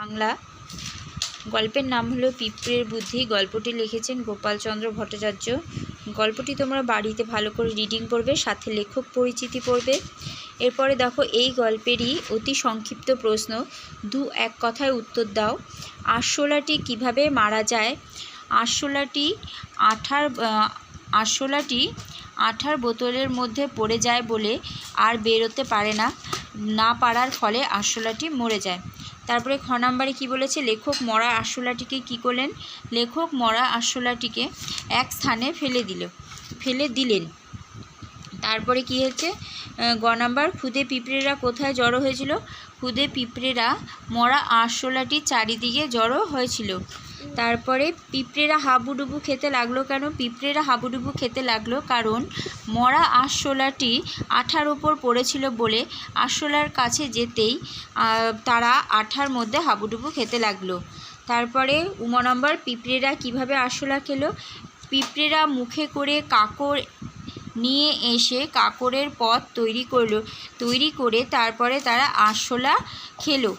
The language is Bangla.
বাংলা গল্পের নাম হলো পিঁপড়ের বুদ্ধি। গল্পটি লিখেছেন গোপালচন্দ্র ভট্টাচার্য। গল্পটি তোমরা বাড়িতে ভালো করে রিডিং করবে, সাথে লেখক পরিচিতি পড়বে। এরপরে দেখো, এই গল্পেরই অতি সংক্ষিপ্ত প্রশ্ন, এক কথায় উত্তর দাও। আরশোলাটি কিভাবে মারা যায়? আরশোলাটি আঠার বোতলের মধ্যে পড়ে যায় বলে আর বেরোতে পারে না পারার ফলে আরশোলাটি মরে যায়। তারপরে খ নাম্বারে কী বলেছে, লেখক মরা আরশোলাটিকে কী করলেন? লেখক মরা আরশোলাটিকে এক স্থানে ফেলে দিলেন। তারপরে কি হচ্ছে, গ নাম্বার, ক্ষুদে পিঁপড়েরা কোথায় জড়ো হয়েছিল? ক্ষুদে পিঁপড়েরা মরা আরশোলাটির চারিদিকে জড়ো হয়েছিল। তারপরে পিঁপড়েরা হাবুডুবু খেতে লাগলো কেন? পিঁপড়েরা হাবুডুবু খেতে লাগলো কারণ মরা আরশোলাটি আঠার ওপর পড়েছিল বলে আরশোলার কাছে যেতেই তারা আঠার মধ্যে হাবুডুবু খেতে লাগলো। তারপরে উম নম্বর, পিঁপড়েরা কিভাবে আরশোলা খেলো? পিঁপড়েরা মুখে করে কাকড় নিয়ে এসে কাকড়ের পথ তৈরি করে তারপরে তারা আরশোলা খেলো।